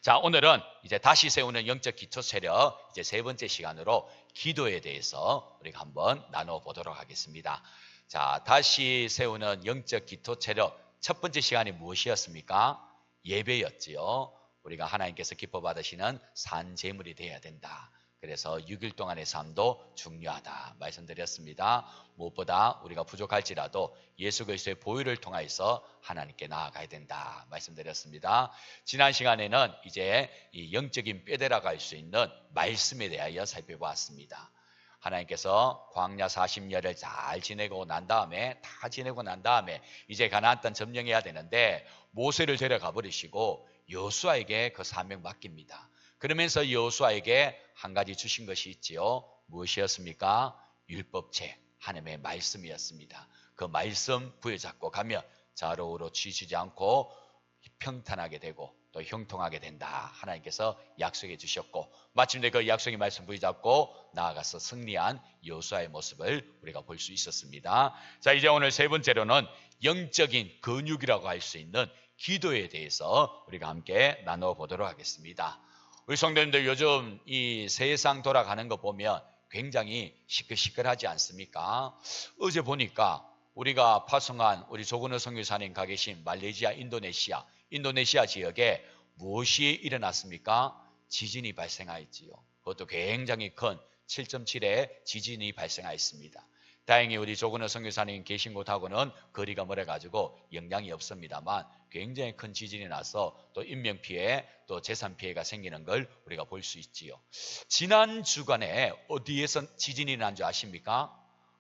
자, 오늘은 이제 다시 세우는 영적 기초 체력 이제 세 번째 시간으로 기도에 대해서 우리가 한번 나눠 보도록 하겠습니다. 자, 다시 세우는 영적 기초 체력 첫 번째 시간이 무엇이었습니까? 예배였지요. 우리가 하나님께서 기뻐 받으시는 산 제물이 되어야 된다. 그래서 6일 동안의 삶도 중요하다 말씀드렸습니다. 무엇보다 우리가 부족할지라도 예수 그리스도의 보혈을 통하여서 하나님께 나아가야 된다 말씀드렸습니다. 지난 시간에는 이제 이 영적인 뼈대라고 할 수 있는 말씀에 대하여 살펴보았습니다. 하나님께서 광야 40년을 잘 지내고 난 다음에 다 지내고 난 다음에 이제 가나안 땅 점령해야 되는데 모세를 데려가 버리시고 여호수아에게 그 사명 맡깁니다. 그러면서 여호수아에게 한 가지 주신 것이 있지요. 무엇이었습니까? 율법책, 하나님의 말씀이었습니다. 그 말씀 부여잡고 가면 좌로우로 치우치지 않고 평탄하게 되고 또 형통하게 된다. 하나님께서 약속해 주셨고 마침내 그 약속의 말씀 부여잡고 나아가서 승리한 여호수아의 모습을 우리가 볼 수 있었습니다. 자, 이제 오늘 세 번째로는 영적인 근육이라고 할 수 있는 기도에 대해서 우리가 함께 나눠보도록 하겠습니다. 우리 성도님들 요즘 이 세상 돌아가는 거 보면 굉장히 시끌시끌하지 않습니까? 어제 보니까 우리가 파송한 우리 조근호 선교사님 가 계신 말레이시아, 인도네시아 지역에 무엇이 일어났습니까? 지진이 발생하였지요. 그것도 굉장히 큰 7.7의 지진이 발생하였습니다. 다행히 우리 조근호 선교사님 계신 곳하고는 거리가 멀어가지고 영향이 없습니다만 굉장히 큰 지진이 나서 또 인명피해 또 재산피해가 생기는 걸 우리가 볼 수 있지요. 지난 주간에 어디에서 지진이 난 줄 아십니까?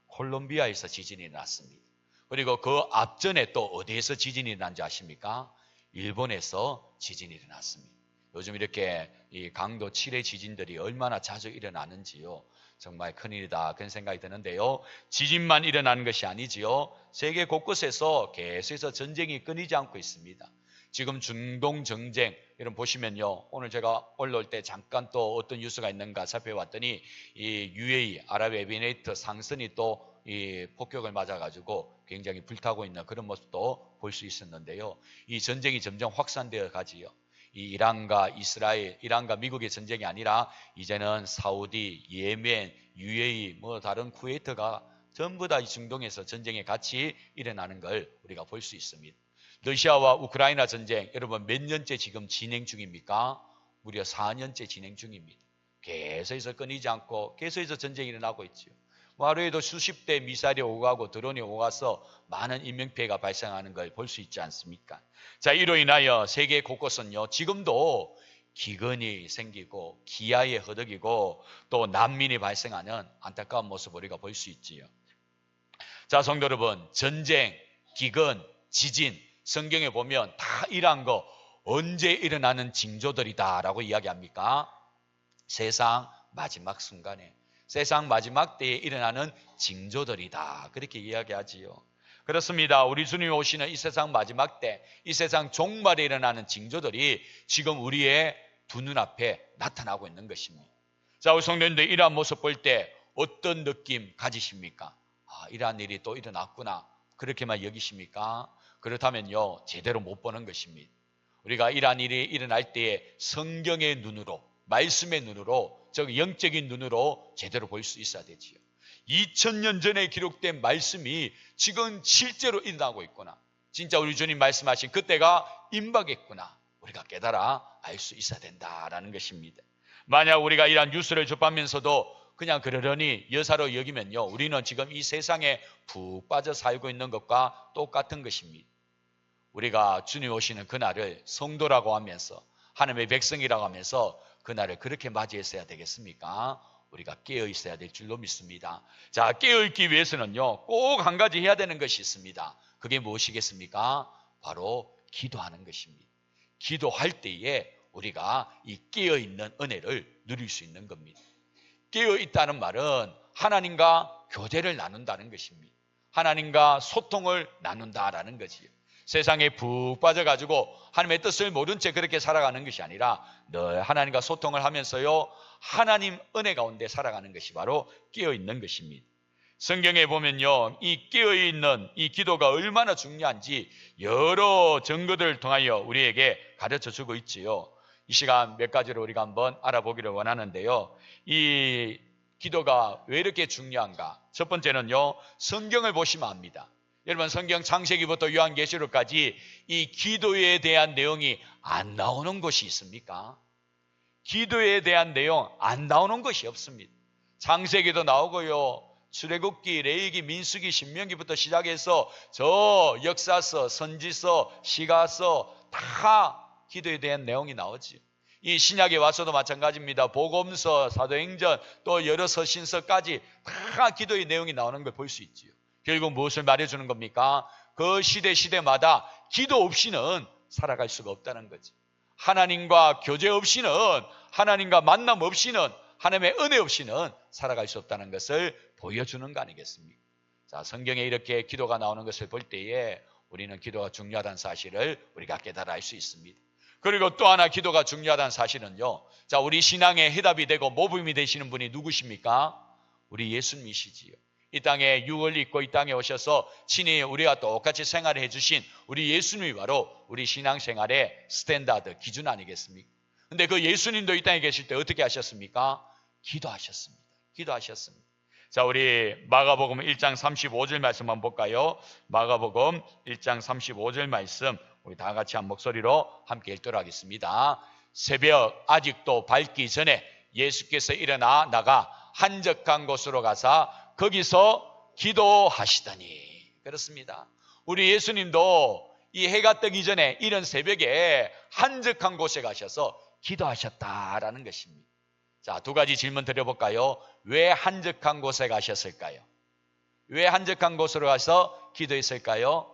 콜롬비아에서 지진이 났습니다. 그리고 그 앞전에 또 어디에서 지진이 난 줄 아십니까? 일본에서 지진이 일어났습니다. 요즘 이렇게 이 강도 7의 지진들이 얼마나 자주 일어나는지요. 정말 큰일이다 그런 생각이 드는데요. 지진만 일어나는 것이 아니지요. 세계 곳곳에서 계속해서 전쟁이 끊이지 않고 있습니다. 지금 중동 전쟁 이런 보시면요. 오늘 제가 올라올 때 잠깐 또 어떤 뉴스가 있는가 살펴봤더니 이 UAE 아랍에미레이트 상선이 또 이 폭격을 맞아가지고 굉장히 불타고 있는 그런 모습도 볼 수 있었는데요. 이 전쟁이 점점 확산되어 가지요. 이 이란과 이스라엘, 이란과 미국의 전쟁이 아니라 이제는 사우디, 예멘, UAE, 뭐 다른 쿠웨이트가 전부 다 이 중동에서 전쟁이 같이 일어나는 걸 우리가 볼 수 있습니다. 러시아와 우크라이나 전쟁, 여러분 몇 년째 지금 진행 중입니까? 무려 4년째 진행 중입니다. 계속해서 끊이지 않고 계속해서 전쟁이 일어나고 있죠. 하루에도 수십 대 미사일이 오고 가고 드론이 오고 가서 많은 인명피해가 발생하는 걸 볼 수 있지 않습니까? 자, 이로 인하여 세계 곳곳은요, 지금도 기근이 생기고 기아에 허덕이고 또 난민이 발생하는 안타까운 모습을 우리가 볼 수 있지요. 자, 성도 여러분, 전쟁, 기근, 지진, 성경에 보면 다 이러한 거 언제 일어나는 징조들이다라고 이야기합니까? 세상 마지막 순간에, 세상 마지막 때에 일어나는 징조들이다. 그렇게 이야기하지요. 그렇습니다. 우리 주님이 오시는 이 세상 마지막 때, 이 세상 종말에 일어나는 징조들이 지금 우리의 두 눈앞에 나타나고 있는 것입니다. 자, 우리 성도님들 이러한 모습 볼 때 어떤 느낌 가지십니까? 아, 이러한 일이 또 일어났구나. 그렇게만 여기십니까? 그렇다면요, 제대로 못 보는 것입니다. 우리가 이러한 일이 일어날 때에 성경의 눈으로, 말씀의 눈으로, 즉 영적인 눈으로 제대로 볼 수 있어야 되지요. 2000년 전에 기록된 말씀이 지금 실제로 일어나고 있구나. 진짜 우리 주님 말씀하신 그때가 임박했구나. 우리가 깨달아 알 수 있어야 된다라는 것입니다. 만약 우리가 이러한 뉴스를 접하면서도 그냥 그러려니 여사로 여기면요, 우리는 지금 이 세상에 푹 빠져 살고 있는 것과 똑같은 것입니다. 우리가 주님 오시는 그날을 성도라고 하면서 하나님의 백성이라고 하면서 그날을 그렇게 맞이했어야 되겠습니까? 우리가 깨어 있어야 될 줄로 믿습니다. 자, 깨어 있기 위해서는요, 꼭 한 가지 해야 되는 것이 있습니다. 그게 무엇이겠습니까? 바로 기도하는 것입니다. 기도할 때에 우리가 이 깨어 있는 은혜를 누릴 수 있는 겁니다. 깨어 있다는 말은 하나님과 교제를 나눈다는 것입니다. 하나님과 소통을 나눈다라는 것이에요. 세상에 푹 빠져가지고 하나님의 뜻을 모른 채 그렇게 살아가는 것이 아니라 늘 하나님과 소통을 하면서요, 하나님 은혜 가운데 살아가는 것이 바로 깨어있는 것입니다. 성경에 보면요, 이 깨어있는 이 기도가 얼마나 중요한지 여러 증거들을 통하여 우리에게 가르쳐 주고 있지요. 이 시간 몇 가지로 우리가 한번 알아보기를 원하는데요. 이 기도가 왜 이렇게 중요한가? 첫 번째는요, 성경을 보시면 압니다. 여러분, 성경 창세기부터 요한계시록까지 이 기도에 대한 내용이 안 나오는 것이 있습니까? 기도에 대한 내용 안 나오는 것이 없습니다. 창세기도 나오고요, 출애굽기, 레위기, 민수기, 신명기부터 시작해서 저 역사서, 선지서, 시가서 다 기도에 대한 내용이 나오지. 이 신약에 와서도 마찬가지입니다. 복음서, 사도행전, 또 여러 서신서까지 다 기도의 내용이 나오는 걸 볼 수 있지요. 결국 무엇을 말해주는 겁니까? 그 시대마다 기도 없이는 살아갈 수가 없다는 거지. 하나님과 교제 없이는, 하나님과 만남 없이는, 하나님의 은혜 없이는 살아갈 수 없다는 것을 보여주는 거 아니겠습니까? 자, 성경에 이렇게 기도가 나오는 것을 볼 때에 우리는 기도가 중요하다는 사실을 우리가 깨달아 알 수 있습니다. 그리고 또 하나 기도가 중요하다는 사실은요, 자, 우리 신앙의 해답이 되고 모범이 되시는 분이 누구십니까? 우리 예수님이시지요. 이 땅에 육을 입고 이 땅에 오셔서 친히 우리와 똑같이 생활을 해주신 우리 예수님이 바로 우리 신앙생활의 스탠다드, 기준 아니겠습니까? 근데 그 예수님도 이 땅에 계실 때 어떻게 하셨습니까? 기도하셨습니다. 기도하셨습니다. 자, 우리 마가복음 1장 35절 말씀 한번 볼까요? 마가복음 1장 35절 말씀 우리 다 같이 한 목소리로 함께 읽도록 하겠습니다. 새벽 아직도 밝기 전에 예수께서 일어나 나가 한적한 곳으로 가사 거기서 기도하시더니. 그렇습니다. 우리 예수님도 이 해가 뜨기 전에 이른 새벽에 한적한 곳에 가셔서 기도하셨다라는 것입니다. 자, 두 가지 질문 드려볼까요? 왜 한적한 곳에 가셨을까요? 왜 한적한 곳으로 가서 기도했을까요?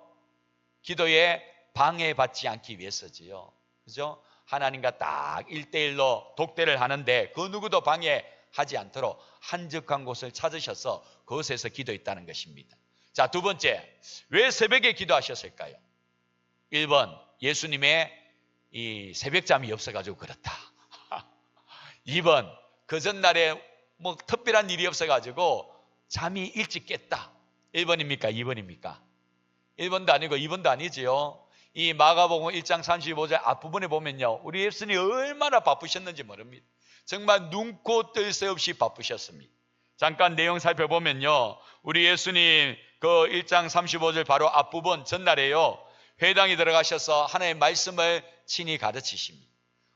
기도에 방해받지 않기 위해서지요. 그죠? 하나님과 딱 1대1로 독대를 하는데 그 누구도 방해하지 않도록 한적한 곳을 찾으셔서 그곳에서 기도했다는 것입니다. 자, 두 번째, 왜 새벽에 기도하셨을까요? 1번, 예수님의 이 새벽잠이 없어가지고 그렇다. 2번, 그 전날에 뭐 특별한 일이 없어가지고 잠이 일찍 깼다. 1번입니까? 2번입니까? 1번도 아니고 2번도 아니지요. 이 마가복음 1장 35절 앞부분에 보면요, 우리 예수님이 얼마나 바쁘셨는지 모릅니다. 정말 눈코 뜰 새 없이 바쁘셨습니다. 잠깐 내용 살펴보면요, 우리 예수님 그 1장 35절 바로 앞부분 전날에요, 회당에 들어가셔서 하나님의 말씀을 친히 가르치십니다.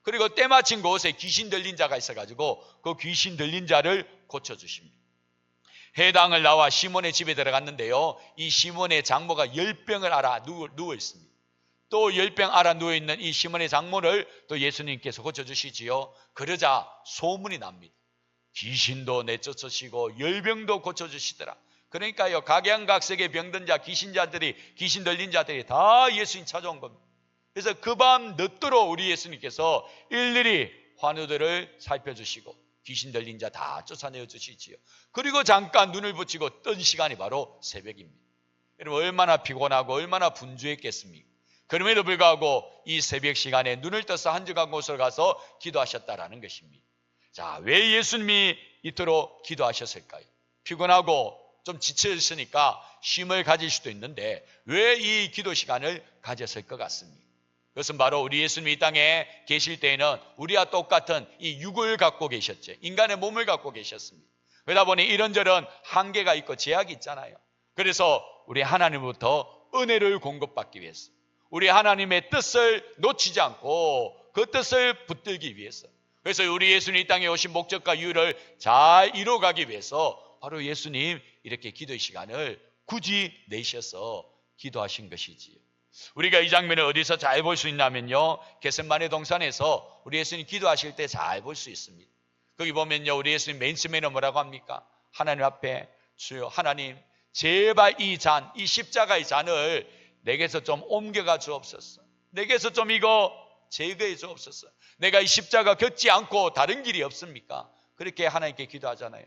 그리고 때마침 그곳에 귀신 들린 자가 있어가지고 그 귀신 들린 자를 고쳐주십니다. 회당을 나와 시몬의 집에 들어갔는데요, 이 시몬의 장모가 열병을 앓아 누워 있습니다. 또 열병 앓아 누워있는 이 시몬의 장모를 또 예수님께서 고쳐주시지요. 그러자 소문이 납니다. 귀신도 내쫓으시고 열병도 고쳐주시더라. 그러니까요, 각양각색의 병든 자, 귀신 들린 자들이 다 예수님 찾아온 겁니다. 그래서 그 밤 늦도록 우리 예수님께서 일일이 환우들을 살펴주시고 귀신 들린 자 다 쫓아내어 주시지요. 그리고 잠깐 눈을 붙이고 뜬 시간이 바로 새벽입니다. 여러분, 얼마나 피곤하고 얼마나 분주했겠습니까? 그럼에도 불구하고 이 새벽 시간에 눈을 떠서 한적한 곳으로 가서 기도하셨다라는 것입니다. 자, 왜 예수님이 이토록 기도하셨을까요? 피곤하고 좀 지쳐 있으니까 쉼을 가질 수도 있는데 왜 이 기도 시간을 가졌을 것 같습니까? 그것은 바로 우리 예수님이 이 땅에 계실 때에는 우리와 똑같은 이 육을 갖고 계셨죠. 인간의 몸을 갖고 계셨습니다. 그러다 보니 이런저런 한계가 있고 제약이 있잖아요. 그래서 우리 하나님부터 은혜를 공급받기 위해서, 우리 하나님의 뜻을 놓치지 않고 그 뜻을 붙들기 위해서, 그래서 우리 예수님 이 땅에 오신 목적과 이유를 잘 이루어가기 위해서 바로 예수님 이렇게 기도의 시간을 굳이 내셔서 기도하신 것이지요. 우리가 이 장면을 어디서 잘 볼 수 있냐면요, 겟세마네 동산에서 우리 예수님 기도하실 때 잘 볼 수 있습니다. 거기 보면요, 우리 예수님 맨 처음에는 뭐라고 합니까? 하나님 앞에, 주여 하나님, 제발 이 십자가의 잔을 내게서 좀 옮겨가 주옵소서. 내게서 좀 이거 제거해 주옵소서. 내가 이 십자가 겪지 않고 다른 길이 없습니까? 그렇게 하나님께 기도하잖아요.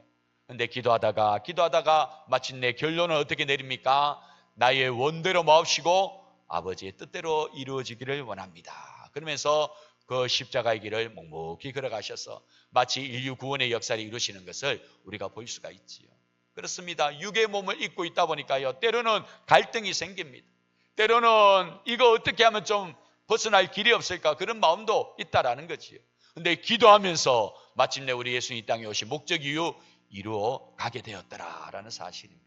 근데 기도하다가 마침내 결론은 어떻게 내립니까? 나의 원대로 마옵시고 아버지의 뜻대로 이루어지기를 원합니다. 그러면서 그 십자가의 길을 묵묵히 걸어가셔서 마치 인류 구원의 역사를 이루시는 것을 우리가 볼 수가 있지요. 그렇습니다. 육의 몸을 입고 있다 보니까요, 때로는 갈등이 생깁니다. 때로는 이거 어떻게 하면 좀 벗어날 길이 없을까? 그런 마음도 있다라는 거지요. 근데 기도하면서 마침내 우리 예수님 이 땅에 오신 목적 이유 이루어 가게 되었더라라는 사실입니다.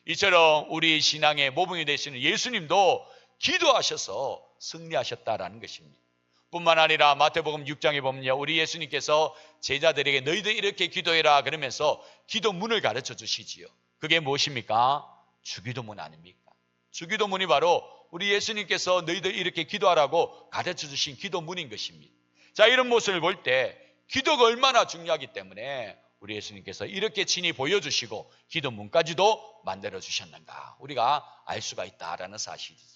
이처럼 우리 신앙의 모범이 되시는 예수님도 기도하셔서 승리하셨다라는 것입니다. 뿐만 아니라 마태복음 6장에 보면요, 우리 예수님께서 제자들에게 너희들 이렇게 기도해라 그러면서 기도문을 가르쳐 주시지요. 그게 무엇입니까? 주기도문 아닙니까? 주기도문이 바로 우리 예수님께서 너희들 이렇게 기도하라고 가르쳐 주신 기도문인 것입니다. 자, 이런 모습을 볼 때 기도가 얼마나 중요하기 때문에 우리 예수님께서 이렇게 친히 보여주시고 기도문까지도 만들어 주셨는가 우리가 알 수가 있다라는 사실이죠.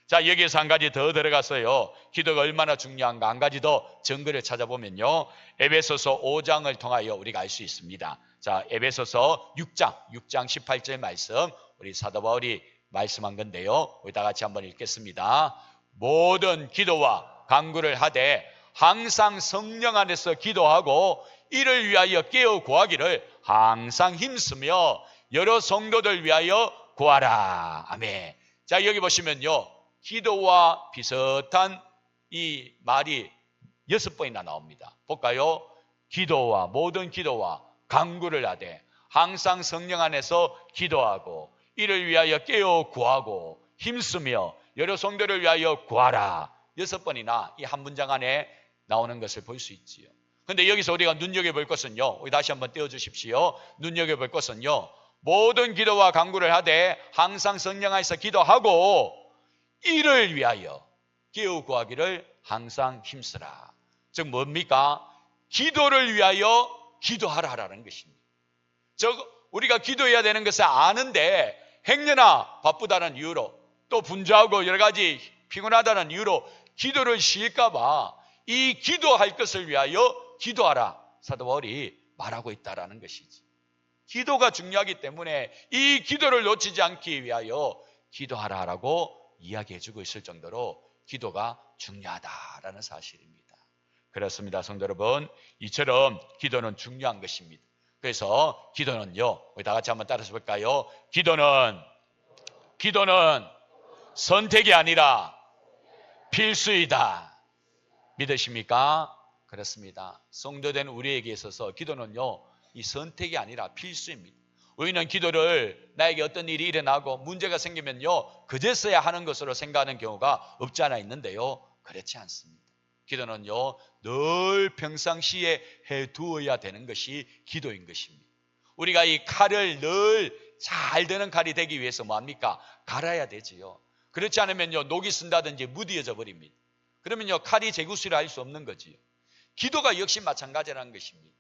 자, 여기에서 한 가지 더 들어가서요, 기도가 얼마나 중요한가 한 가지 더 증거를 찾아보면요, 에베소서 5장을 통하여 우리가 알 수 있습니다. 자, 에베소서 6장 18절 말씀, 우리 사도 바울이 말씀한 건데요, 우리 다 같이 한번 읽겠습니다. 모든 기도와 간구를 하되 항상 성령 안에서 기도하고 이를 위하여 깨어 구하기를 항상 힘쓰며 여러 성도들 위하여 구하라. 아멘. 자, 여기 보시면요, 기도와 비슷한 이 말이 6번이나 나옵니다. 볼까요? 기도와 모든 기도와 간구를 하되 항상 성령 안에서 기도하고 이를 위하여 깨어 구하고 힘쓰며 여러 성도를 위하여 구하라. 6번이나 이 한 문장 안에 나오는 것을 볼 수 있지요. 그런데 여기서 우리가 눈여겨볼 것은요, 우리 다시 한번 떼어주십시오. 눈여겨볼 것은요, 모든 기도와 간구를 하되 항상 성령 안에서 기도하고 이를 위하여 깨어 구하기를 항상 힘쓰라. 즉 뭡니까? 기도를 위하여 기도하라라는 것입니다. 즉 우리가 기도해야 되는 것을 아는데 행여나 바쁘다는 이유로 또 분주하고 여러 가지 피곤하다는 이유로 기도를 쉴까 봐 이 기도할 것을 위하여 기도하라, 사도 바울이 말하고 있다라는 것이지. 기도가 중요하기 때문에 이 기도를 놓치지 않기 위하여 기도하라라고 이야기해주고 있을 정도로 기도가 중요하다라는 사실입니다. 그렇습니다, 성도 여러분. 이처럼 기도는 중요한 것입니다. 그래서 기도는요, 우리 다 같이 한번 따라서 볼까요? 기도는 선택이 아니라 필수이다. 믿으십니까? 그렇습니다. 성도된 우리에게 있어서 기도는요, 이 선택이 아니라 필수입니다. 우리는 기도를 나에게 어떤 일이 일어나고 문제가 생기면요, 그제서야 하는 것으로 생각하는 경우가 없지 않아 있는데요, 그렇지 않습니다. 기도는요, 늘 평상시에 해두어야 되는 것이 기도인 것입니다. 우리가 이 칼을 늘 잘 드는 칼이 되기 위해서 뭐합니까? 갈아야 되지요. 그렇지 않으면요, 녹이 쓴다든지 무디어져 버립니다. 그러면요, 칼이 제구스를 할 수 없는 거지요. 기도가 역시 마찬가지라는 것입니다.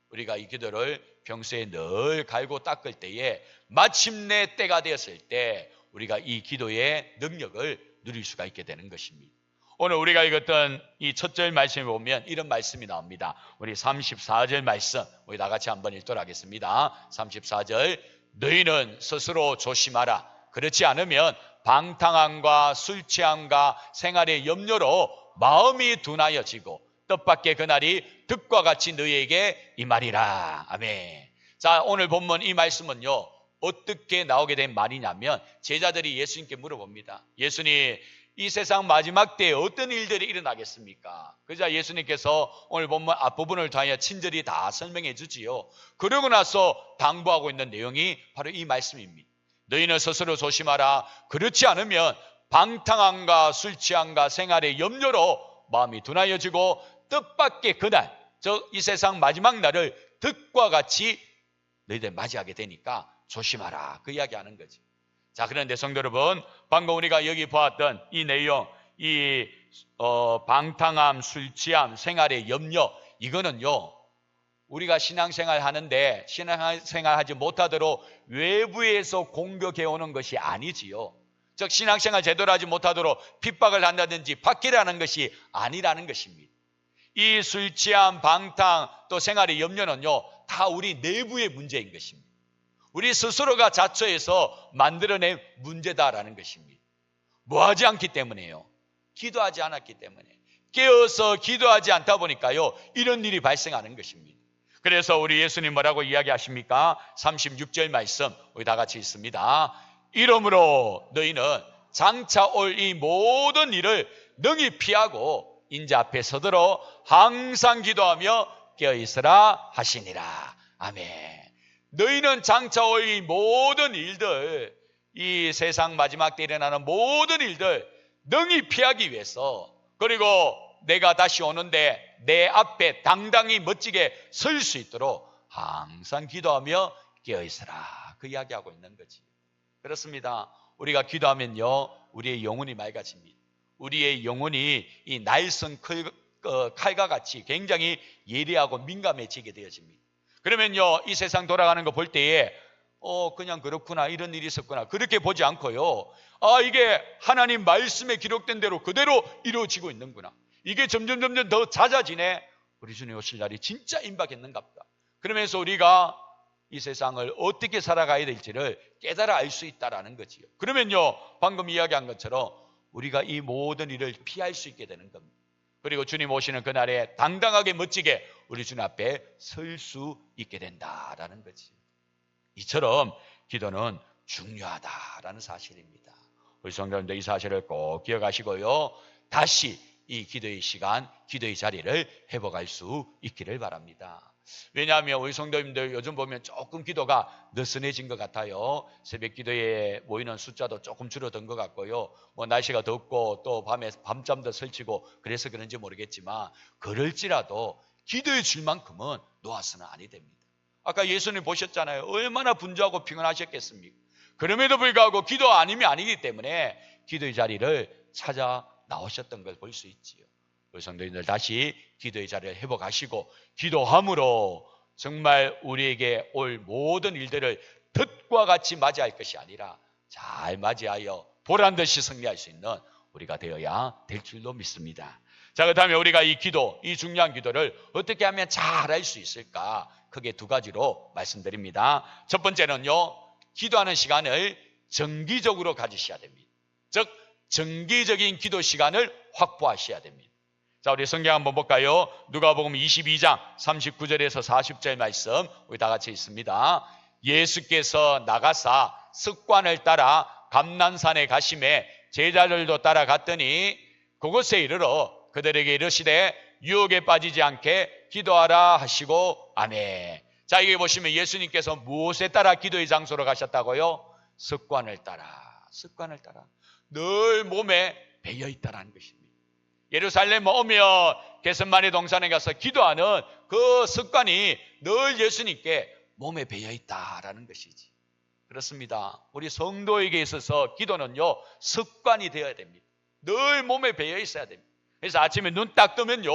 우리가 이 기도를 평소에 늘 갈고 닦을 때에 마침내 때가 되었을 때 우리가 이 기도의 능력을 누릴 수가 있게 되는 것입니다. 오늘 우리가 읽었던 이 첫 절 말씀에 보면 이런 말씀이 나옵니다. 우리 34절 말씀, 우리 다 같이 한번 읽도록 하겠습니다. 34절, 너희는 스스로 조심하라. 그렇지 않으면 방탕함과 술 취함과 생활의 염려로 마음이 둔하여지고 뜻밖의 그날이 득과 같이 너희에게 임하리라. 아멘. 자, 오늘 본문 이 말씀은요, 어떻게 나오게 된 말이냐면 제자들이 예수님께 물어봅니다. 예수님, 이 세상 마지막 때에 어떤 일들이 일어나겠습니까? 그러자 예수님께서 오늘 본문 앞부분을 통하여 친절히 다 설명해 주지요. 그러고 나서 당부하고 있는 내용이 바로 이 말씀입니다. 너희는 스스로 조심하라. 그렇지 않으면 방탕함과 술 취함과 생활의 염려로 마음이 둔하여지고 뜻밖의 그날, 즉 이 세상 마지막 날을 득과 같이 너희들 맞이하게 되니까 조심하라, 그 이야기하는 거지. 자, 그런데 성도 여러분, 방금 우리가 여기 보았던 이 내용, 이 방탕함, 술 취함, 생활의 염려, 이거는요, 우리가 신앙생활 하는데 신앙생활 하지 못하도록 외부에서 공격해오는 것이 아니지요. 즉 신앙생활 제대로 하지 못하도록 핍박을 한다든지 박해라는 것이 아니라는 것입니다. 이 술 취함, 방탕, 또 생활의 염려는요, 다 우리 내부의 문제인 것입니다. 우리 스스로가 자처해서 만들어낸 문제다라는 것입니다. 뭐하지 않기 때문에요? 기도하지 않았기 때문에. 깨어서 기도하지 않다 보니까요, 이런 일이 발생하는 것입니다. 그래서 우리 예수님 뭐라고 이야기하십니까? 36절 말씀 우리 다 같이 있습니다. 이러므로 너희는 장차 올 이 모든 일을 능히 피하고 인자 앞에 서도록 항상 기도하며 깨어있으라 하시니라. 아멘. 너희는 장차 올 이 모든 일들, 이 세상 마지막 때 일어나는 모든 일들 능히 피하기 위해서, 그리고 내가 다시 오는데 내 앞에 당당히 멋지게 설 수 있도록 항상 기도하며 깨어있으라. 그 이야기하고 있는 거지. 그렇습니다. 우리가 기도하면요, 우리의 영혼이 맑아집니다. 우리의 영혼이 이 날선 칼과 같이 굉장히 예리하고 민감해지게 되어집니다. 그러면요, 이 세상 돌아가는 거 볼 때에 그냥 그렇구나, 이런 일이 있었구나, 그렇게 보지 않고요, 이게 하나님 말씀에 기록된 대로 그대로 이루어지고 있는구나, 이게 점점 더 잦아지네, 우리 주님 오실 날이 진짜 임박했는갑다. 그러면서 우리가 이 세상을 어떻게 살아가야 될지를 깨달아 알 수 있다라는 거지요. 그러면요, 방금 이야기한 것처럼 우리가 이 모든 일을 피할 수 있게 되는 겁니다. 그리고 주님 오시는 그날에 당당하게 멋지게 우리 주님 앞에 설 수 있게 된다라는 거지. 이처럼 기도는 중요하다라는 사실입니다. 우리 성도님들 이 사실을 꼭 기억하시고요, 다시 이 기도의 시간, 기도의 자리를 회복할 수 있기를 바랍니다. 왜냐하면 우리 성도님들 요즘 보면 조금 기도가 느슨해진 것 같아요. 새벽 기도에 모이는 숫자도 조금 줄어든 것 같고요, 뭐 날씨가 덥고 또 밤에 밤잠도 설치고 그래서 그런지 모르겠지만, 그럴지라도 기도해 줄 만큼은 놓아서는 아니 됩니다. 아까 예수님 보셨잖아요. 얼마나 분주하고 피곤하셨겠습니까? 그럼에도 불구하고 기도 아니면 아니기 때문에 기도의 자리를 찾아 나오셨던 걸 볼 수 있지요. 우리 성도님들 다시 기도의 자리를 회복하시고, 기도함으로 정말 우리에게 올 모든 일들을 덫과 같이 맞이할 것이 아니라 잘 맞이하여 보란듯이 승리할 수 있는 우리가 되어야 될 줄로 믿습니다. 자, 그렇다면 우리가 이 기도, 이 중요한 기도를 어떻게 하면 잘 할 수 있을까? 크게 두 가지로 말씀드립니다. 첫 번째는요, 기도하는 시간을 정기적으로 가지셔야 됩니다. 즉, 정기적인 기도 시간을 확보하셔야 됩니다. 자, 우리 성경 한번 볼까요? 누가복음 22장 39절에서 40절 말씀 우리 다 같이 있습니다. 예수께서 나가사 습관을 따라 감난산에 가심에 제자들도 따라갔더니 그곳에 이르러 그들에게 이르시되 유혹에 빠지지 않게 기도하라 하시고 아멘. 자, 여기 보시면 예수님께서 무엇에 따라 기도의 장소로 가셨다고요? 습관을 따라 늘 몸에 배어 있다는 것입니다. 예루살렘 오면 게셋마네 동산에 가서 기도하는 그 습관이 늘 예수님께 몸에 배어 있다라는 것이지. 그렇습니다. 우리 성도에게 있어서 기도는요, 습관이 되어야 됩니다. 늘 몸에 배어 있어야 됩니다. 그래서 아침에 눈 딱 뜨면요,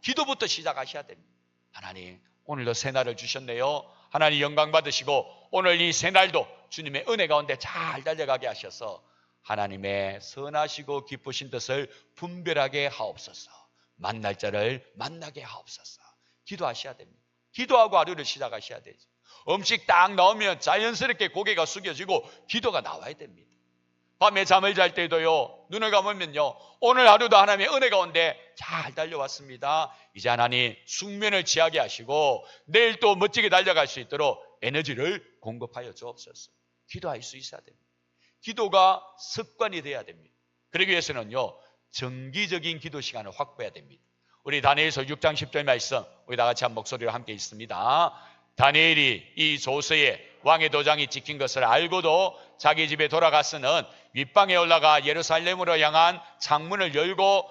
기도부터 시작하셔야 됩니다. 하나님, 오늘도 새날을 주셨네요. 하나님 영광 받으시고 오늘 이 새날도 주님의 은혜 가운데 잘 달려가게 하셔서 하나님의 선하시고 기쁘신 뜻을 분별하게 하옵소서. 만날 자를 만나게 하옵소서. 기도하셔야 됩니다. 기도하고 하루를 시작하셔야 되죠. 음식 딱 나오면 자연스럽게 고개가 숙여지고 기도가 나와야 됩니다. 밤에 잠을 잘 때도요, 눈을 감으면요, 오늘 하루도 하나님의 은혜 가운데 잘 달려왔습니다. 이제 하나님 숙면을 취하게 하시고 내일 또 멋지게 달려갈 수 있도록 에너지를 공급하여 주옵소서. 기도할 수 있어야 됩니다. 기도가 습관이 돼야 됩니다. 그러기 위해서는요, 정기적인 기도 시간을 확보해야 됩니다. 우리 다니엘서 6장 10절 말씀 우리 다 같이 한 목소리로 함께 읽습니다. 다니엘이 이 조서에 왕의 도장이 찍힌 것을 알고도 자기 집에 돌아가서는 윗방에 올라가 예루살렘으로 향한 창문을 열고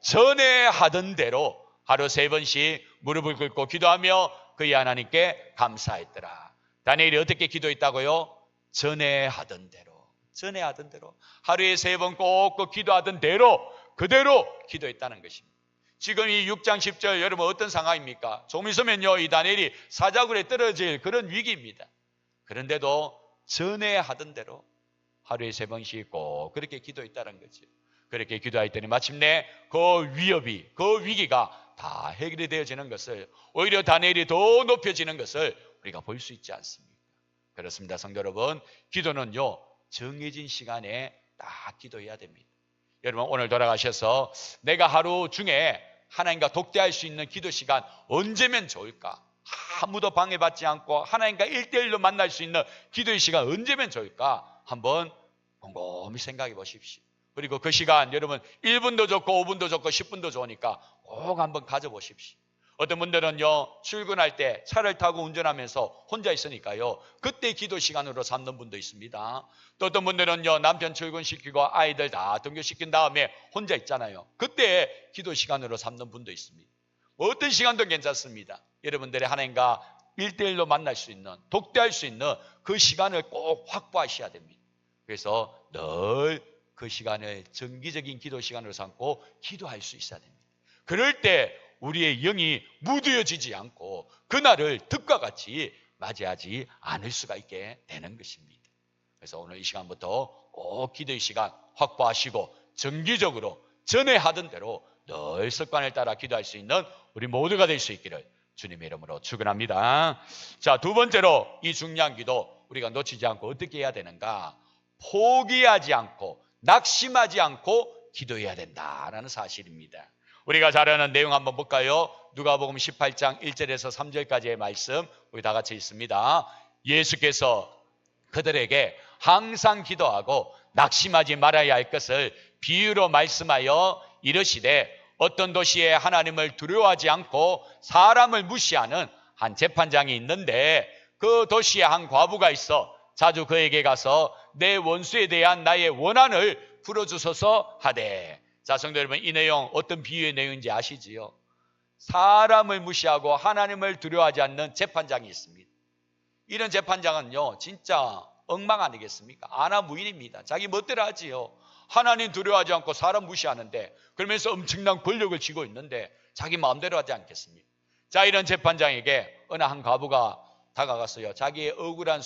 전에 하던 대로 하루 3번씩 무릎을 꿇고 기도하며 그의 하나님께 감사했더라. 다니엘이 어떻게 기도했다고요? 전에 하던 대로 하루에 3번 꼭 기도하던 대로 그대로 기도했다는 것입니다. 지금 이 6장 10절 여러분 어떤 상황입니까? 좀 있으면요, 이 다니엘이 사자굴에 떨어질 그런 위기입니다. 그런데도 전에 하던 대로 하루에 3번씩 꼭 그렇게 기도했다는 거죠. 그렇게 기도했더니 마침내 그 위협이, 그 위기가 다 해결이 되어지는 것을, 오히려 다니엘이 더 높여지는 것을 우리가 볼 수 있지 않습니까? 그렇습니다. 성도 여러분, 기도는요, 정해진 시간에 딱 기도해야 됩니다. 여러분 오늘 돌아가셔서 내가 하루 중에 하나님과 독대할 수 있는 기도 시간 언제면 좋을까? 아무도 방해받지 않고 하나님과 1대1로 만날 수 있는 기도의 시간 언제면 좋을까? 한번 곰곰이 생각해 보십시오. 그리고 그 시간 여러분 1분도 좋고 5분도 좋고 10분도 좋으니까 꼭 한번 가져보십시오. 어떤 분들은요, 출근할 때 차를 타고 운전하면서 혼자 있으니까요, 그때 기도 시간으로 삼는 분도 있습니다. 또 어떤 분들은요, 남편 출근시키고 아이들 다 등교시킨 다음에 혼자 있잖아요. 그때 기도 시간으로 삼는 분도 있습니다. 어떤 시간도 괜찮습니다. 여러분들의 하나님과 1대1로 만날 수 있는, 독대할 수 있는 그 시간을 꼭 확보하셔야 됩니다. 그래서 늘 그 시간을 정기적인 기도 시간으로 삼고 기도할 수 있어야 됩니다. 그럴 때 우리의 영이 무뎌지지 않고 그날을 득과 같이 맞이하지 않을 수가 있게 되는 것입니다. 그래서 오늘 이 시간부터 꼭 기도의 시간 확보하시고 정기적으로 전에 하던 대로 늘 습관을 따라 기도할 수 있는 우리 모두가 될 수 있기를 주님의 이름으로 축원합니다. 자, 두 번째로 이 중요한 기도 우리가 놓치지 않고 어떻게 해야 되는가? 포기하지 않고 낙심하지 않고 기도해야 된다라는 사실입니다. 우리가 잘 아는 내용 한번 볼까요? 누가복음 18장 1절에서 3절까지의 말씀 우리 다 같이 있습니다. 예수께서 그들에게 항상 기도하고 낙심하지 말아야 할 것을 비유로 말씀하여 이르시되 어떤 도시에 하나님을 두려워하지 않고 사람을 무시하는 한 재판장이 있는데 그 도시에 한 과부가 있어 자주 그에게 가서 내 원수에 대한 나의 원한을 풀어주소서 하되. 자, 성도 여러분, 이 내용 어떤 비유의 내용인지 아시지요? 사람을 무시하고 하나님을 두려워하지 않는 재판장이 있습니다. 이런 재판장은요, 진짜 엉망 아니겠습니까? 아나무인입니다. 자기 멋대로 하지요. 하나님 두려워하지 않고 사람 무시하는데, 그러면서 엄청난 권력을 쥐고 있는데 자기 마음대로 하지 않겠습니까? 자, 이런 재판장에게 어느 한 과부가 다가갔어요. 자기의 억울한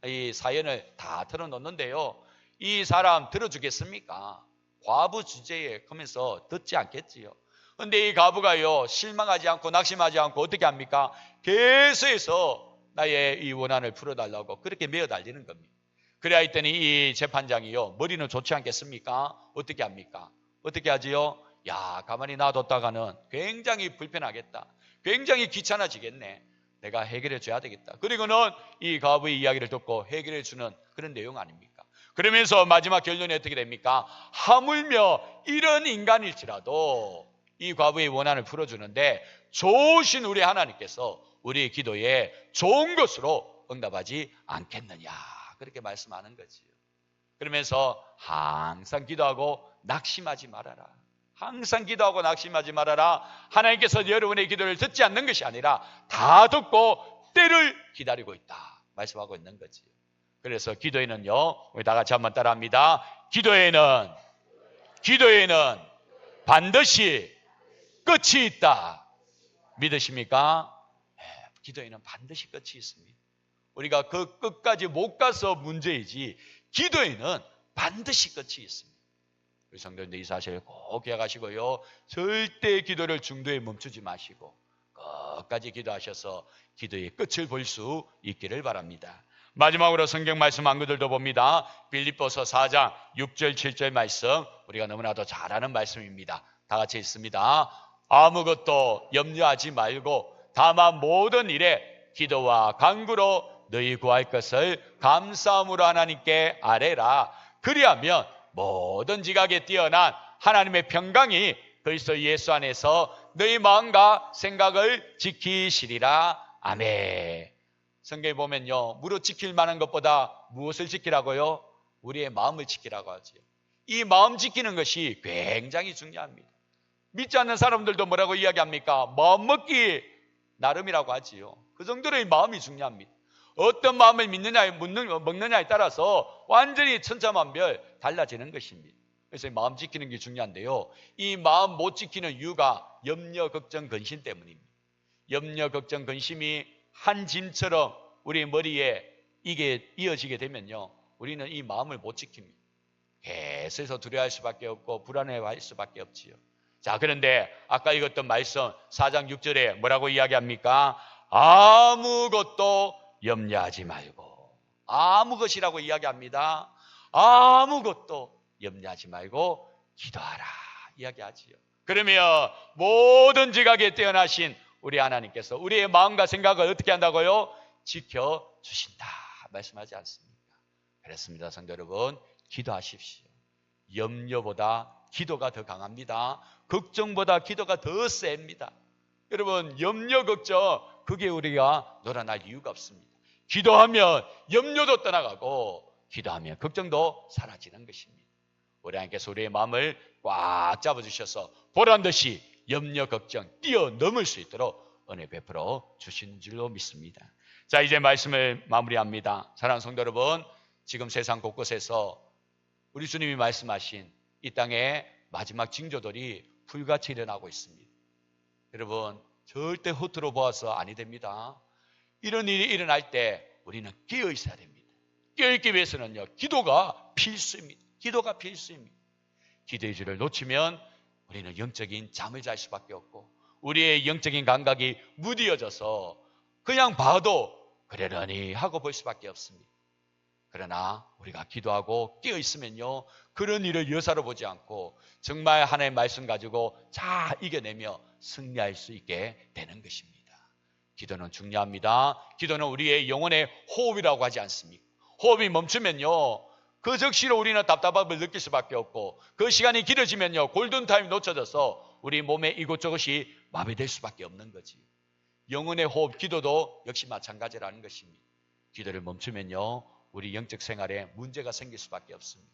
이 사연을 다 털어놓는데요, 이 사람 들어주겠습니까? 과부 주제에 하면서 듣지 않겠지요. 근데 이 과부가요, 실망하지 않고 낙심하지 않고 어떻게 합니까? 계속해서 나의 이 원한을 풀어달라고 그렇게 메어 달리는 겁니다. 그래야 했더니 이 재판장이요, 머리는 좋지 않겠습니까? 어떻게 합니까? 어떻게 하지요? 야, 가만히 놔뒀다가는 굉장히 불편하겠다. 굉장히 귀찮아지겠네. 내가 해결해 줘야 되겠다. 그리고는 이 과부의 이야기를 듣고 해결해 주는 그런 내용 아닙니까? 그러면서 마지막 결론이 어떻게 됩니까? 하물며 이런 인간일지라도 이 과부의 원한을 풀어주는데 좋으신 우리 하나님께서 우리의 기도에 좋은 것으로 응답하지 않겠느냐, 그렇게 말씀하는 거지요. 그러면서 항상 기도하고 낙심하지 말아라. 항상 기도하고 낙심하지 말아라. 하나님께서 여러분의 기도를 듣지 않는 것이 아니라 다 듣고 때를 기다리고 있다 말씀하고 있는 거지요. 그래서 기도에는요, 우리 다 같이 한번 따라합니다. 기도에는 반드시 끝이 있다. 믿으십니까? 기도에는 반드시 끝이 있습니다. 우리가 그 끝까지 못 가서 문제이지 기도에는 반드시 끝이 있습니다. 우리 성도님들 이 사실 꼭 기억하시고요, 절대 기도를 중도에 멈추지 마시고 끝까지 기도하셔서 기도의 끝을 볼 수 있기를 바랍니다. 마지막으로 성경 말씀 한 구절도 봅니다. 빌립보서 4장 6절 7절 말씀, 우리가 너무나도 잘 아는 말씀입니다. 다 같이 읽습니다. 아무것도 염려하지 말고 다만 모든 일에 기도와 간구로 너희 구할 것을 감사함으로 하나님께 아뢰라. 그리하면 모든 지각에 뛰어난 하나님의 평강이 그리스도 예수 안에서 너희 마음과 생각을 지키시리라. 아멘. 성경에 보면요, 무릇 지킬 만한 것보다 무엇을 지키라고요? 우리의 마음을 지키라고 하지요. 이 마음 지키는 것이 굉장히 중요합니다. 믿지 않는 사람들도 뭐라고 이야기합니까? 마음 먹기 나름이라고 하지요. 그 정도로 이 마음이 중요합니다. 어떤 마음을 먹느냐에 따라서 완전히 천차만별 달라지는 것입니다. 그래서 마음 지키는 게 중요한데요, 이 마음 못 지키는 이유가 염려, 걱정, 근심 때문입니다. 염려, 걱정, 근심이 한 짐처럼 우리 머리에 이게 이어지게 되면요, 우리는 이 마음을 못 지킵니다. 계속해서 두려워할 수밖에 없고 불안해할 수밖에 없지요. 자, 그런데 아까 읽었던 말씀 4장 6절에 뭐라고 이야기합니까? 아무것도 염려하지 말고, 아무 것이라고 이야기합니다. 아무것도 염려하지 말고 기도하라 이야기하지요. 그러면 모든 지각에 뛰어나신 우리 하나님께서 우리의 마음과 생각을 어떻게 한다고요? 지켜주신다 말씀하지 않습니까? 그렇습니다. 성도 여러분, 기도하십시오. 염려보다 기도가 더 강합니다. 걱정보다 기도가 더 셉니다. 여러분, 염려, 걱정, 그게 우리가 놀아날 이유가 없습니다. 기도하면 염려도 떠나가고 기도하면 걱정도 사라지는 것입니다. 우리 하나님께서 우리의 마음을 꽉 잡아주셔서 보란듯이 염려, 걱정 뛰어넘을 수 있도록 은혜 베풀어 주시는 줄로 믿습니다. 자, 이제 말씀을 마무리합니다. 사랑하는 성도 여러분, 지금 세상 곳곳에서 우리 주님이 말씀하신 이 땅의 마지막 징조들이 불같이 일어나고 있습니다. 여러분, 절대 허투루 보아서 아니 됩니다. 이런 일이 일어날 때 우리는 깨어 있어야 됩니다. 깨어 있기 위해서는요, 기도가 필수입니다. 기도가 필수입니다. 기도의 줄을 놓치면 우리는 영적인 잠을 잘 수밖에 없고 우리의 영적인 감각이 무디어져서 그냥 봐도 그러려니 하고 볼 수밖에 없습니다. 그러나 우리가 기도하고 깨어 있으면요, 그런 일을 여사로 보지 않고 정말 하나님의 말씀 가지고 잘 이겨내며 승리할 수 있게 되는 것입니다. 기도는 중요합니다. 기도는 우리의 영혼의 호흡이라고 하지 않습니까? 호흡이 멈추면요, 그 즉시로 우리는 답답함을 느낄 수밖에 없고 그 시간이 길어지면요, 골든타임이 놓쳐져서 우리 몸의 이곳저곳이 마비될 수밖에 없는 거지. 영혼의 호흡, 기도도 역시 마찬가지라는 것입니다. 기도를 멈추면요, 우리 영적 생활에 문제가 생길 수밖에 없습니다.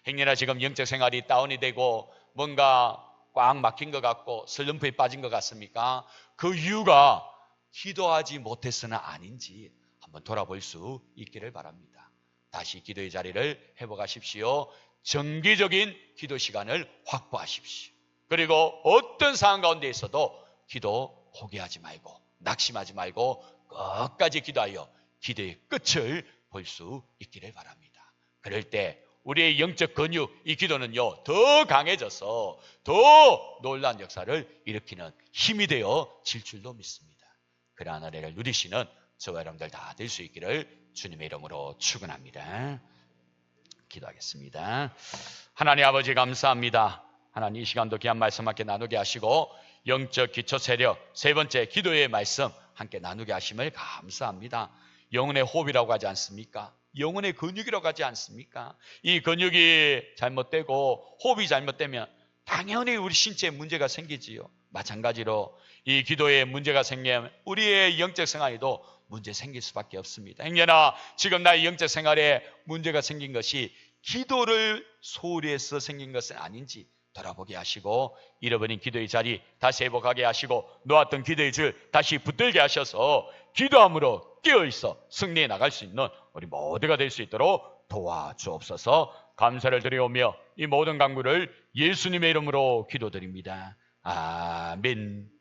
행여나 지금 영적 생활이 다운이 되고 뭔가 꽉 막힌 것 같고 슬럼프에 빠진 것 같습니까? 그 이유가 기도하지 못해서는 아닌지 한번 돌아볼 수 있기를 바랍니다. 다시 기도의 자리를 회복하십시오. 정기적인 기도 시간을 확보하십시오. 그리고 어떤 상황 가운데 있어도 기도 포기하지 말고 낙심하지 말고 끝까지 기도하여 기도의 끝을 볼 수 있기를 바랍니다. 그럴 때 우리의 영적 근육, 이 기도는요, 더 강해져서 더 놀라운 역사를 일으키는 힘이 되어 질 줄로 믿습니다. 그러한 은혜를 누리시는 저와 여러분들 다 될 수 있기를 주님의 이름으로 축원합니다. 기도하겠습니다. 하나님 아버지 감사합니다. 하나님 이 시간도 귀한 말씀 함께 나누게 하시고 영적 기초 세력 세 번째 기도의 말씀 함께 나누게 하심을 감사합니다. 영혼의 호흡이라고 하지 않습니까? 영혼의 근육이라고 하지 않습니까? 이 근육이 잘못되고 호흡이 잘못되면 당연히 우리 신체에 문제가 생기지요. 마찬가지로 이 기도에 문제가 생기면 우리의 영적 생활에도 문제 생길 수밖에 없습니다. 행여나 지금 나의 영적 생활에 문제가 생긴 것이 기도를 소홀히 해서 생긴 것은 아닌지 돌아보게 하시고 잃어버린 기도의 자리 다시 회복하게 하시고 놓았던 기도의 줄 다시 붙들게 하셔서 기도함으로 깨어있어 승리해 나갈 수 있는 우리 모두가 될 수 있도록 도와주옵소서. 감사를 드리오며 이 모든 간구를 예수님의 이름으로 기도드립니다. 아멘.